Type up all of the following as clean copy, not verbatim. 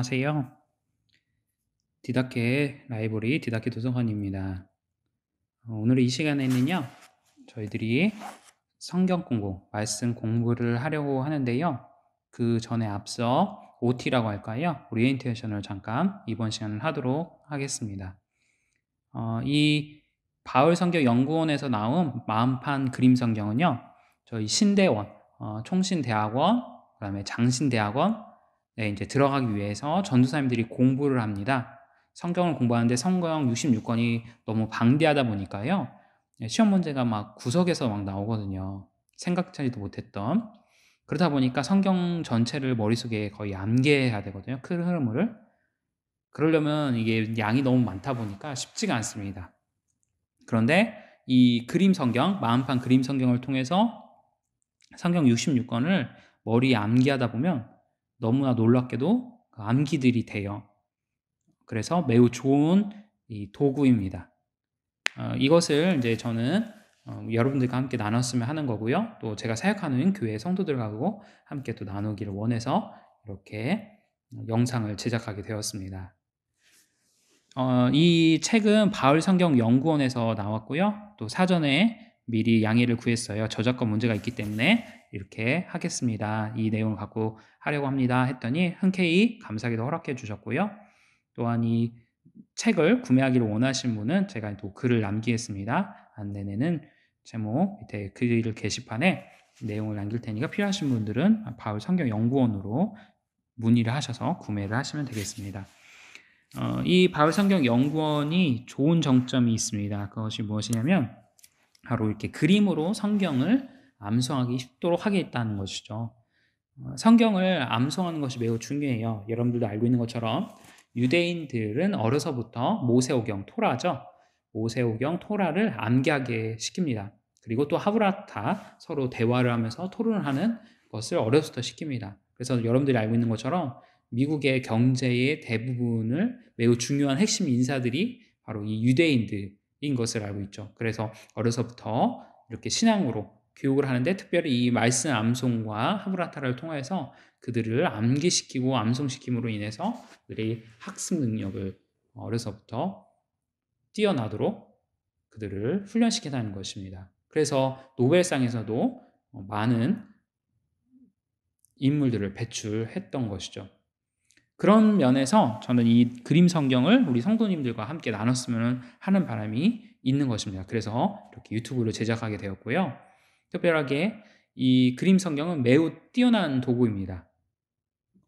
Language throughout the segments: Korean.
안녕하세요. 디다케 라이브러리 디다케 도서관입니다. 오늘 이 시간에는요, 저희들이 성경 공부, 말씀 공부를 하려고 하는데요. 그 전에 앞서 OT라고 할까요? 오리엔테이션을 잠깐 이번 시간을 하도록 하겠습니다. 이 바울 성경 연구원에서 나온 마음판 그림 성경은요, 저희 신대원, 총신대학원, 그다음에 장신대학원, 네, 이제 들어가기 위해서 전도사님들이 공부를 합니다. 성경을 공부하는데 성경 66권이 너무 방대하다 보니까요, 시험 문제가 막 구석에서 막 나오거든요. 생각지도 못했던. 그러다 보니까 성경 전체를 머릿속에 거의 암기해야 되거든요. 큰 흐름을. 그러려면 이게 양이 너무 많다 보니까 쉽지가 않습니다. 그런데 이 그림 성경, 마음판 그림 성경을 통해서 성경 66권을 머리에 암기하다 보면 너무나 놀랍게도 암기들이 돼요. 그래서 매우 좋은 이 도구입니다. 이것을 이제 저는 여러분들과 함께 나눴으면 하는 거고요. 또 제가 사역하는 교회 성도들하고 함께 또 나누기를 원해서 이렇게 영상을 제작하게 되었습니다. 이 책은 바울 성경 연구원에서 나왔고요. 또 사전에 미리 양해를 구했어요. 저작권 문제가 있기 때문에 이렇게 하겠습니다. 이 내용을 갖고 하려고 합니다. 했더니 흔쾌히 감사하게도 허락해 주셨고요. 또한 이 책을 구매하기를 원하신 분은 제가 또 글을 남기겠습니다. 안내는 제목 밑에 글 게시판에 내용을 남길 테니까 필요하신 분들은 바울 성경 연구원으로 문의를 하셔서 구매를 하시면 되겠습니다. 이 바울 성경 연구원이 좋은 정점이 있습니다. 그것이 무엇이냐면 바로 이렇게 그림으로 성경을 암송하기 쉽도록 하겠다는 것이죠. 성경을 암송하는 것이 매우 중요해요. 여러분들도 알고 있는 것처럼 유대인들은 어려서부터 모세오경, 토라죠. 모세오경, 토라를 암기하게 시킵니다. 그리고 또 하브라타, 서로 대화를 하면서 토론을 하는 것을 어려서부터 시킵니다. 그래서 여러분들이 알고 있는 것처럼 미국의 경제의 대부분을 매우 중요한 핵심 인사들이 바로 이 유대인들인 것을 알고 있죠. 그래서 어려서부터 이렇게 신앙으로 교육을 하는데 특별히 이 말씀 암송과 하브라타를 통해서 그들을 암기시키고 암송시킴으로 인해서 그들의 학습 능력을 어려서부터 뛰어나도록 그들을 훈련시키다는 것입니다. 그래서 노벨상에서도 많은 인물들을 배출했던 것이죠. 그런 면에서 저는 이 그림 성경을 우리 성도님들과 함께 나눴으면 하는 바람이 있는 것입니다. 그래서 이렇게 유튜브를 제작하게 되었고요. 특별하게 이 그림 성경은 매우 뛰어난 도구입니다.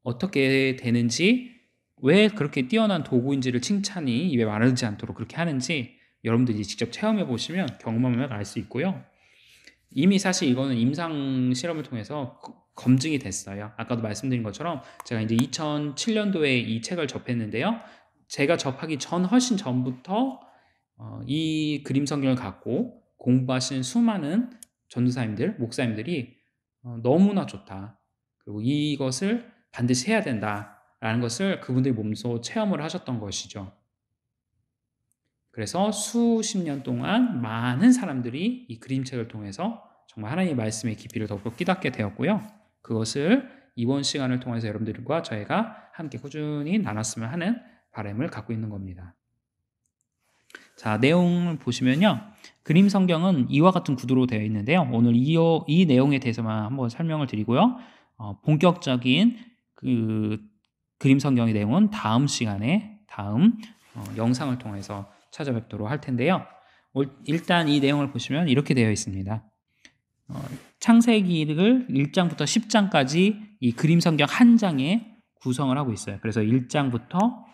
어떻게 되는지, 왜 그렇게 뛰어난 도구인지를 칭찬이 입에 마르지 않도록 그렇게 하는지 여러분들이 직접 체험해 보시면 경험하면 알 수 있고요. 이미 사실 이거는 임상 실험을 통해서 검증이 됐어요. 아까도 말씀드린 것처럼 제가 이제 2007년도에 이 책을 접했는데요. 제가 접하기 전 훨씬 전부터 이 그림 성경을 갖고 공부하신 수많은 전도사님들, 목사님들이 너무나 좋다. 그리고 이것을 반드시 해야 된다라는 것을 그분들이 몸소 체험을 하셨던 것이죠. 그래서 수십 년 동안 많은 사람들이 이 그림책을 통해서 정말 하나님의 말씀의 깊이를 더욱더 깨닫게 되었고요. 그것을 이번 시간을 통해서 여러분들과 저희가 함께 꾸준히 나눴으면 하는 바람을 갖고 있는 겁니다. 자, 내용을 보시면요. 그림 성경은 이와 같은 구도로 되어 있는데요. 오늘 이 내용에 대해서만 한번 설명을 드리고요. 본격적인 그 그림 성경의 내용은 다음 시간에 다음 영상을 통해서 찾아뵙도록 할 텐데요. 일단 이 내용을 보시면 이렇게 되어 있습니다. 창세기를 1장부터 10장까지 이 그림 성경 한 장에 구성을 하고 있어요. 그래서 1장부터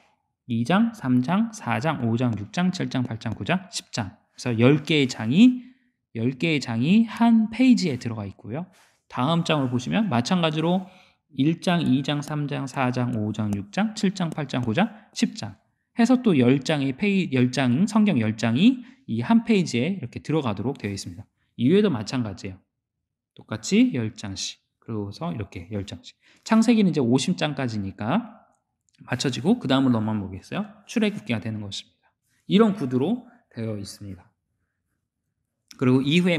2장, 3장, 4장, 5장, 6장, 7장, 8장, 9장, 10장. 그래서 10개의 장이 한 페이지에 들어가 있고요. 다음 장을 보시면 마찬가지로 1장, 2장, 3장, 4장, 5장, 6장, 7장, 8장, 9장, 10장 해서 또 10장, 성경 10장이 이 한 페이지에 이렇게 들어가도록 되어 있습니다. 이외에도 마찬가지예요. 똑같이 10장씩. 그러고서 이렇게 10장씩. 창세기는 이제 50장까지니까 맞춰지고 그 다음으로 넘어가 보겠어요. 출애굽기가 되는 것입니다. 이런 구도로 되어 있습니다. 그리고 이후에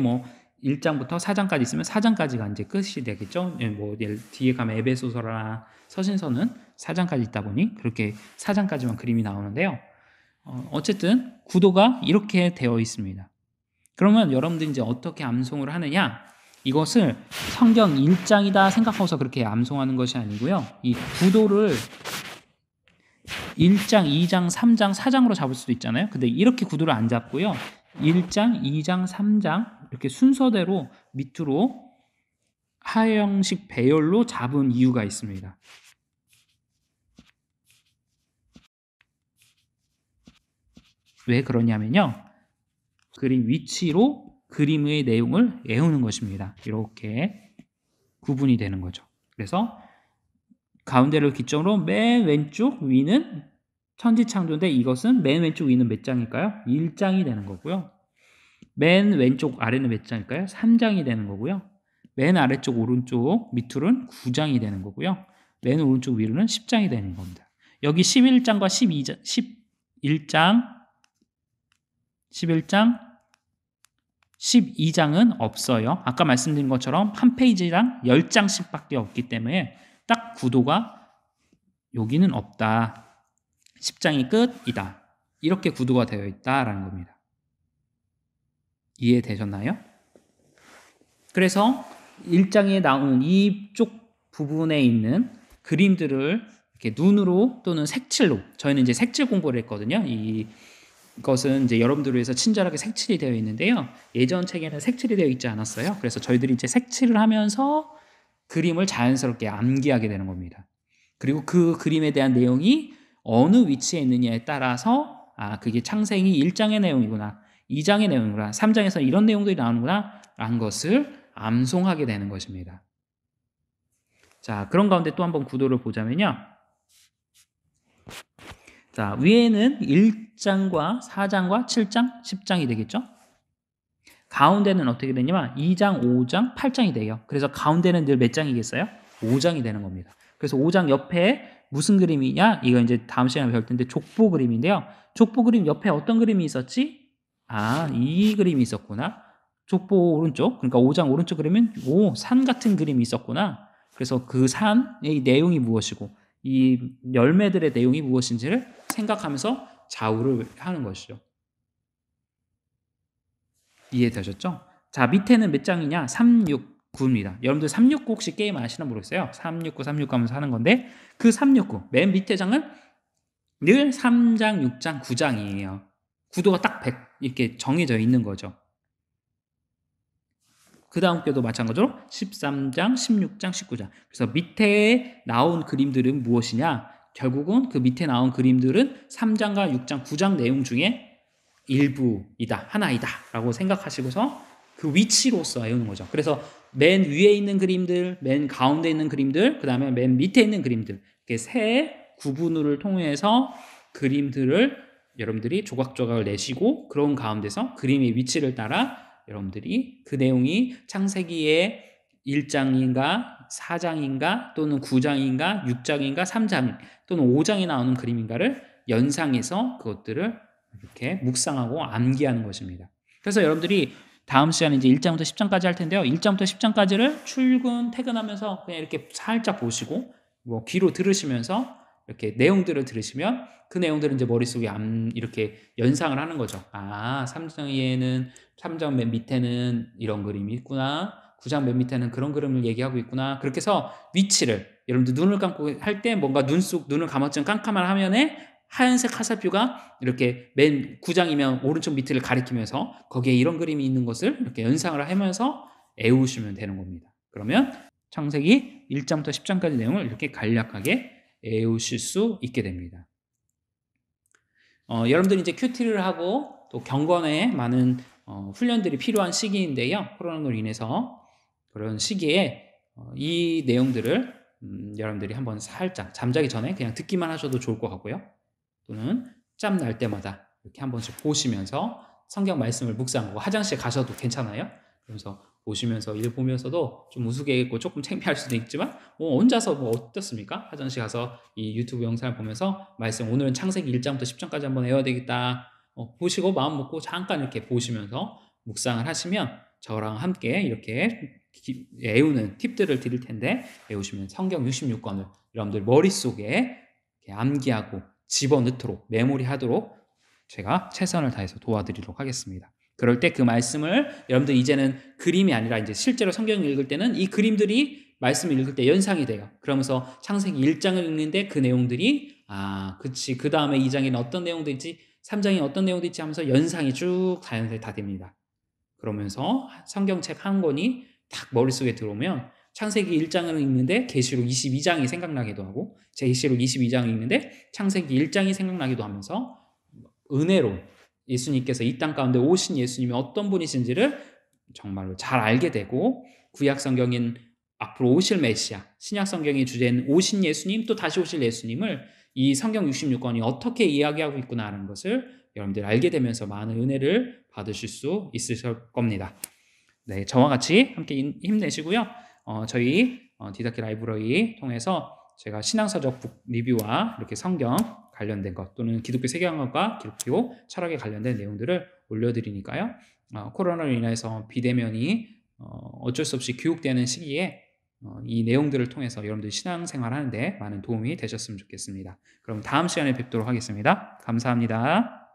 1장부터 4장까지 있으면 4장까지가 이제 끝이 되겠죠. 예, 뭐 뒤에 가면 에베소서나 서신서는 4장까지 있다 보니 그렇게 4장까지만 그림이 나오는데요. 어쨌든 구도가 이렇게 되어 있습니다. 그러면 여러분들이 이제 어떻게 암송을 하느냐? 이것을 성경 1장이다 생각하고서 그렇게 암송하는 것이 아니고요. 이 구도를 1장, 2장, 3장, 4장으로 잡을 수도 있잖아요. 근데 이렇게 구도를 안 잡고요. 1장, 2장, 3장 이렇게 순서대로 밑으로 하형식 배열로 잡은 이유가 있습니다. 왜 그러냐면요. 그림 위치로 그림의 내용을 외우는 것입니다. 이렇게 구분이 되는 거죠. 그래서 가운데를 기점으로 맨 왼쪽 위는 천지창조인데 이것은 맨 왼쪽 위는 몇 장일까요? 1장이 되는 거고요. 맨 왼쪽 아래는 몇 장일까요? 3장이 되는 거고요. 맨 아래쪽 오른쪽 밑으로는 9장이 되는 거고요. 맨 오른쪽 위로는 10장이 되는 겁니다. 여기 11장과 11장, 12장은 없어요. 아까 말씀드린 것처럼 한 페이지당 10장씩밖에 없기 때문에 딱 구도가 여기는 없다. 10장이 끝이다. 이렇게 구도가 되어 있다라는 겁니다. 이해되셨나요? 그래서 1장에 나오는 이쪽 부분에 있는 그림들을 이렇게 눈으로 또는 색칠로, 저희는 이제 색칠 공부를 했거든요. 이것은 이제 여러분들을 위해서 친절하게 색칠이 되어 있는데요. 예전 책에는 색칠이 되어 있지 않았어요. 그래서 저희들이 이제 색칠을 하면서 그림을 자연스럽게 암기하게 되는 겁니다. 그리고 그 그림에 대한 내용이 어느 위치에 있느냐에 따라서 그게 창세기 1장의 내용이구나, 2장의 내용이구나, 3장에서 이런 내용들이 나오는구나 라는 것을 암송하게 되는 것입니다. 자, 그런 가운데 또 한번 구도를 보자면요. 자, 위에는 1장과 4장과 7장, 10장이 되겠죠? 가운데는 어떻게 되냐면 2장, 5장, 8장이 돼요. 그래서 가운데는 늘 몇 장이겠어요? 5장이 되는 겁니다. 그래서 5장 옆에 무슨 그림이냐? 이거 이제 다음 시간에 배울 텐데 족보 그림인데요. 족보 그림 옆에 어떤 그림이 있었지? 이 그림이 있었구나. 족보 오른쪽, 그러니까 5장 오른쪽 그림은 산 같은 그림이 있었구나. 그래서 그 산의 내용이 무엇이고 이 열매들의 내용이 무엇인지를 생각하면서 좌우를 하는 것이죠. 이해되셨죠? 자, 밑에는 몇 장이냐? 3, 6, 9입니다. 여러분들 3, 6, 9 혹시 게임 아시나 모르겠어요. 3, 6, 9, 3, 6 하면서 하는 건데 그 3, 6, 9 맨 밑에 장은 늘 3장, 6장, 9장이에요. 구도가 딱 이렇게 정해져 있는 거죠. 그 다음 교도 마찬가지로 13장, 16장, 19장. 그래서 밑에 나온 그림들은 무엇이냐? 결국은 그 밑에 나온 그림들은 3장과 6장, 9장 내용 중에 일부이다, 하나이다 라고 생각하시고서 그 위치로서 외우는 거죠. 그래서 맨 위에 있는 그림들, 맨 가운데 있는 그림들, 그 다음에 맨 밑에 있는 그림들, 이렇게 세 구분을 통해서 그림들을 여러분들이 조각조각을 내시고 그런 가운데서 그림의 위치를 따라 여러분들이 그 내용이 창세기의 1장인가 4장인가 또는 9장인가 6장인가 3장 또는 5장에 나오는 그림인가를 연상해서 그것들을 이렇게 묵상하고 암기하는 것입니다. 그래서 여러분들이 다음 시간에 이제 1장부터 10장까지 할 텐데요. 1장부터 10장까지를 퇴근하면서 그냥 이렇게 살짝 보시고 뭐 귀로 들으시면서 이렇게 내용들을 들으시면 그 내용들은 이제 머릿속에 이렇게 연상을 하는 거죠. 3장 맨 밑에는 이런 그림이 있구나. 9장 맨 밑에는 그런 그림을 얘기하고 있구나. 그렇게 해서 위치를 여러분들 눈을 감고 할 때 뭔가 눈을 감았지만 깜깜한 화면에 하얀색 화살표가 이렇게 맨 9장이면 오른쪽 밑을 가리키면서 거기에 이런 그림이 있는 것을 이렇게 연상을 하면서 외우시면 되는 겁니다. 그러면 창세기 1장부터 10장까지 내용을 이렇게 간략하게 외우실 수 있게 됩니다. 여러분들이 이제 큐티를 하고 또 경건에 많은 훈련들이 필요한 시기인데요. 코로나로 인해서 그런 시기에 이 내용들을 여러분들이 한번 살짝 잠자기 전에 그냥 듣기만 하셔도 좋을 것 같고요. 또는 짬 날 때마다 이렇게 한 번씩 보시면서 성경 말씀을 묵상하고 화장실 가셔도 괜찮아요. 그래서 보시면서 읽으면서도 좀 우스갯고 조금 창피할 수도 있지만 혼자서 뭐 어떻습니까? 화장실 가서 이 유튜브 영상을 보면서 말씀 오늘은 창세기 1장부터 10장까지 한번 외워야 되겠다 보시고 마음 먹고 잠깐 이렇게 보시면서 묵상을 하시면 저랑 함께 이렇게 외우는 팁들을 드릴 텐데, 외우시면 성경 66권을 여러분들 머릿속에 이렇게 암기하고 집어넣도록, 메모리하도록 제가 최선을 다해서 도와드리도록 하겠습니다. 그럴 때 그 말씀을 여러분들 이제는 그림이 아니라 이제 실제로 성경을 읽을 때는 이 그림들이 말씀을 읽을 때 연상이 돼요. 그러면서 창세기 1장을 읽는데 그 내용들이 그치, 그 다음에 2장에는 어떤 내용도 있지, 3장에 어떤 내용도 있지 하면서 연상이 쭉 자연스레 다 됩니다. 그러면서 성경책 한 권이 딱 머릿속에 들어오면 창세기 1장을 읽는데 계시록 22장이 생각나기도 하고, 계시록 22장을 읽는데 창세기 1장이 생각나기도 하면서 은혜로 예수님께서 이 땅 가운데 오신 예수님이 어떤 분이신지를 정말로 잘 알게 되고, 구약 성경인 앞으로 오실 메시아, 신약 성경의 주제인 오신 예수님, 또 다시 오실 예수님을 이 성경 66권이 어떻게 이야기하고 있구나라는 것을 여러분들 알게 되면서 많은 은혜를 받으실 수 있으실 겁니다. 네, 저와 같이 함께 힘내시고요. 저희 디다케 라이브러리 통해서 제가 신앙서적 북 리뷰와 이렇게 성경 관련된 것, 또는 기독교 세계관과 기독교 철학에 관련된 내용들을 올려드리니까요. 코로나로 인해서 비대면이 어쩔 수 없이 교육되는 시기에 이 내용들을 통해서 여러분들 신앙생활 하는데 많은 도움이 되셨으면 좋겠습니다. 그럼 다음 시간에 뵙도록 하겠습니다. 감사합니다.